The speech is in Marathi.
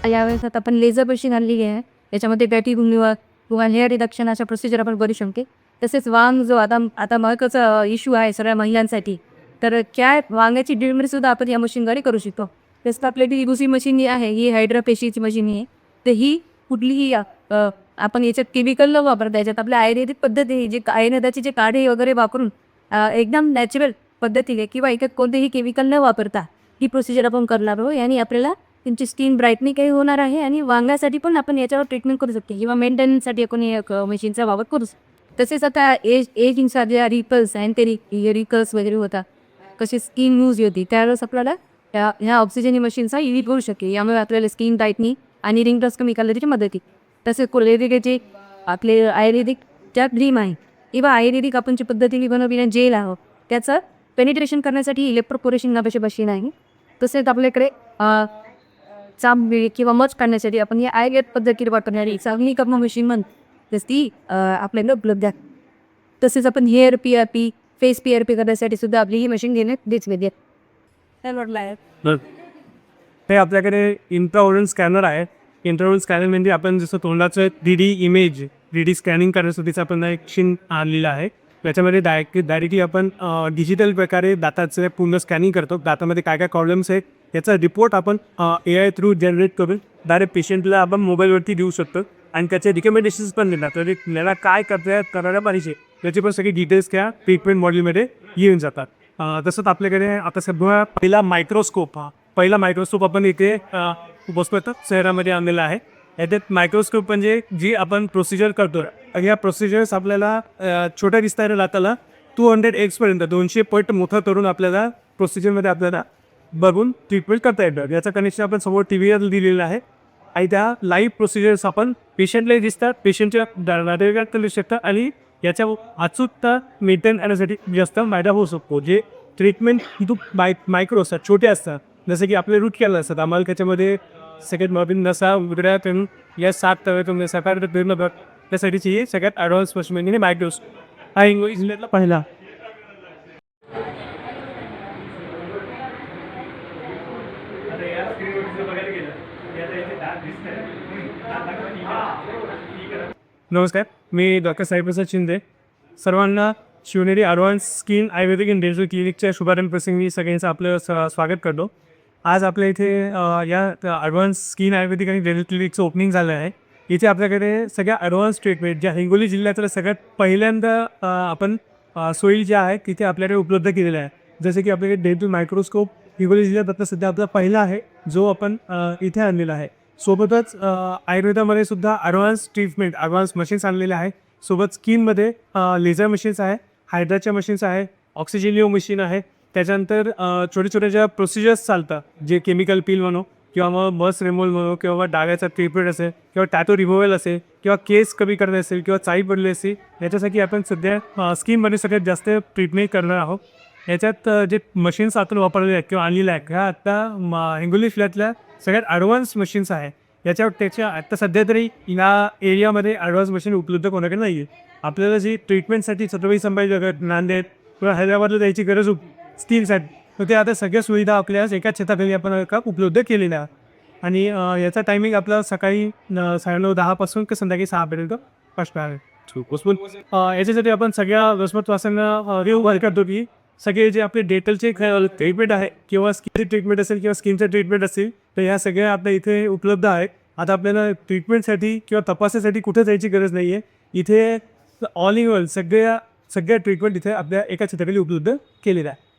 यावेळेस आता आपण लेझर मशीन आणलेली आहे. याच्यामध्ये बॅटी रिमूव्हर किंवा हेअर रिडक्शन अशा प्रोसिजर आपण करू शकते. तसेच वांग जो आता आता महत्त्वाचा इश्यू आहे सगळ्या महिलांसाठी, तर त्या वांग्याची डिलिव्हरीसुद्धा आपण या मशीनद्वारे करू शकतो. तसं आपली ती दुसरी मशीन जी आहे ही हायड्रापेशीची मशीन आहे. तर ही कुठलीही आपण याच्यात केमिकल न वापरता याच्यात आपल्या आयुर्वेदिक पद्धती जे आयुर्वेदाचे जे काढे वगैरे वापरून एकदम नॅचरल पद्धतीने किंवा याच्यात कोणतेही केमिकल न वापरता ही प्रोसिजर आपण करणार आहोत. याने आपल्याला त्यांची स्किन ब्राईटनिंग काही होणार आहे आणि वांग्यासाठी पण आपण याच्यावर ट्रीटमेंट करू शकतो किंवा मेंटेनन्ससाठी आपण मशीनचा वापर करू शकतो. तसेच आता एजिंगचा ज्या रिपल्स आणि ते रिकल्स वगैरे होतात, कशी स्किन यूज होती त्यावेळेस आपल्याला ह्या ऑक्सिजन मशीनचा यूज होऊ शकेल. यामुळे आपल्याला स्किन टाईटनिंग आणि रिंगल्स कमी करण्याची मदत होईल. तसेच कोलेरिकेचे आपले आयुर्वेदिक ज्या क्रीम आहे किंवा आयुर्वेदिक आपण जी पद्धतीने बनवलेल्या जेल आहोत त्याचं पेनिट्रेशन करण्यासाठी इलेक्ट्रोपोरेशन नावाची मशीन आहे. तसेच आपल्याकडे चांबळी किंवा मच काढण्यासाठी आपण ही आयुर्वेद पद्धतीने वापरणारी चांगली कर्म मशीन म्हणतो ती आपल्याला उपलब्ध आहे. तसेच आपण हेअर पी फेस पी करण्यासाठी सुद्धा आपली ही मशीन घेण्यात दिसलेली आहे. ते आपल्याकडे इंट्राओरल स्कॅनर आहे. इंट्राओरल स्कॅनर म्हणजे आपण जसं तोंडाचं 3D इमेज 3D स्कॅनिंग करण्यासाठीचा आपण एक मशीन आणलेलं आहे. त्याच्यामध्ये डायरेक्टली आपण डिजिटल प्रकारे दाताचं पूर्ण स्कॅनिंग करतो. दातामध्ये काय काय प्रॉब्लेम्स आहेत याचा रिपोर्ट आपण AI थ्रू जनरेट करून डायरेक्ट पेशंटला आपण मोबाईलवरती देऊ शकतो आणि त्याचे रिकमेंडेशन्स पण देणार. तर आपल्याला काय करायला पाहिजे त्याची पण सगळी डिटेल्स त्या ट्रीटमेंट मॉड्यूलमध्ये येऊन जातात. तसंच आपल्याकडे आता सध्या पहिला मायक्रोस्कोप आपण इथे बसतो शहरामध्ये आणलेला आहे. याच्यात मायक्रोस्कोप म्हणजे जी आपण प्रोसिजर करतो या प्रोसिजर्स आपल्याला छोट्या दिसणाऱ्या दाताला 200x पर्यंत 200 पट मोठं करून आपल्याला प्रोसिजरमध्ये आपल्याला बघून ट्रीटमेंट करता येतं. याचं कनेक्शन आपण समोर TVवर दिलेलं आहे आणि त्या लाईव्ह प्रोसिजर्स आपण पेशंटलाही दिसतात, पेशंटच्या नातेवाईकांना दिसू शकतात आणि याच्या अचूकता मेंटेन करण्यासाठी जास्त फायदा होऊ शकतो. जे ट्रीटमेंट मायक्रो असतात, छोटे असतात, जसं की आपले रूट कॅनल असतात. आम्हाला त्याच्यामध्ये सगळ्यात नवीन नसा वेगळ्या करून या 7 तव्यातून सकाळ पूर्ण बघ त्यासाठीची ही सगळ्यात ॲडव्हान्स मशीन म्हणजे मायक्रोस्कोप हा इंग्लिश जिल्ह्यातला पहिला. नमस्कार, मी डॉक्टर साईप्रसाद शिंदे. सर्वांना Shivneri advance skin ayurvedic and dental क्लिनिकच्या शुभारंभ प्रसंगी सगळ्यांचं आपलं स्वागत करतो. आज आपल्या इथे या ॲडव्हान्स स्किन आयुर्वेदिक आणि डेंटल क्लिनिकचं ओपनिंग झालं आहे. इथे आपल्याकडे सगळ्या ॲडव्हान्स ट्रीटमेंट ज्या हिंगोली जिल्ह्यातल्या सगळ्यात पहिल्यांदा आपण सोयी ज्या आहेत तिथे आपल्याकडे उपलब्ध केलेल्या आहे. जसं की आपल्याकडे डेंटल मायक्रोस्कोप हिंगोली जिल्ह्यात आता सध्या आपला पहिला आहे जो आपण इथे आणलेला आहे. सोबतच आयुर्वेदामध्ये सुद्धा ॲडव्हान्स ट्रीटमेंट ॲडव्हान्स मशीन्स आणलेले आहे. सोबत स्किनमध्ये लेझर मशीन्स आहे, हायड्राच्या मशीन्स आहे, ऑक्सिजन मशीन आहे. त्याच्यानंतर छोटे ज्या प्रोसिजर्स चालतात जे केमिकल पील म्हणू किंवा मग मस रिमूव्हल म्हणू किंवा डाव्याचा ट्रीटमेंट असेल किंवा टॅटो रिमूव्हल असेल किंवा केस कमी करणे असेल किंवा चाई पडली असेल याच्यासाठी आपण सध्या स्किनमध्ये सगळ्यात जास्त ट्रीटमेंट करणार आहोत. याच्यात जे मशीन्स आपण वापरलेले आहेत किंवा आणलेल्या आहेत ह्या आत्ता हिंगोली जिल्ह्यातल्या सगळ्यात ॲडव्हान्स मशीन्स आहे. त्याच्या आत्ता सध्या तरी या एरियामध्ये ॲडव्हान्स मशीन उपलब्ध कोणाकडे नाही आहे. आपल्याला जी ट्रीटमेंटसाठी छत्रपती संभाजीनगर, नांदेड किंवा हैदराबादला जायची गरज स्किनसाठी तर ते आता सगळ्या सुविधा आपल्या एकाच छताखाली आपण उपलब्ध केलेल्या आहे. आणि याचा टायमिंग आपला सकाळी 9:30 पासून ते संध्याकाळी 6 पर्यंत असणार आहे. याच्यासाठी आपण सगळ्या रसमतवासांना रिव्ह्यू करतो की सगळे जे आपले डेंटलचे ट्रीटमेंट आहे किंवा स्किनचे ट्रीटमेंट असेल किंवा स्किनचं ट्रीटमेंट असेल तर ह्या सगळ्या आपल्या इथे उपलब्ध आहेत. आता आपल्याला ट्रीटमेंटसाठी किंवा तपासासाठी कुठे जायची गरज नाही आहे. इथे ऑल इन ऑल सगळ्या ट्रीटमेंट इथे आपल्या एका छताखाली उपलब्ध केलेल्या आहे.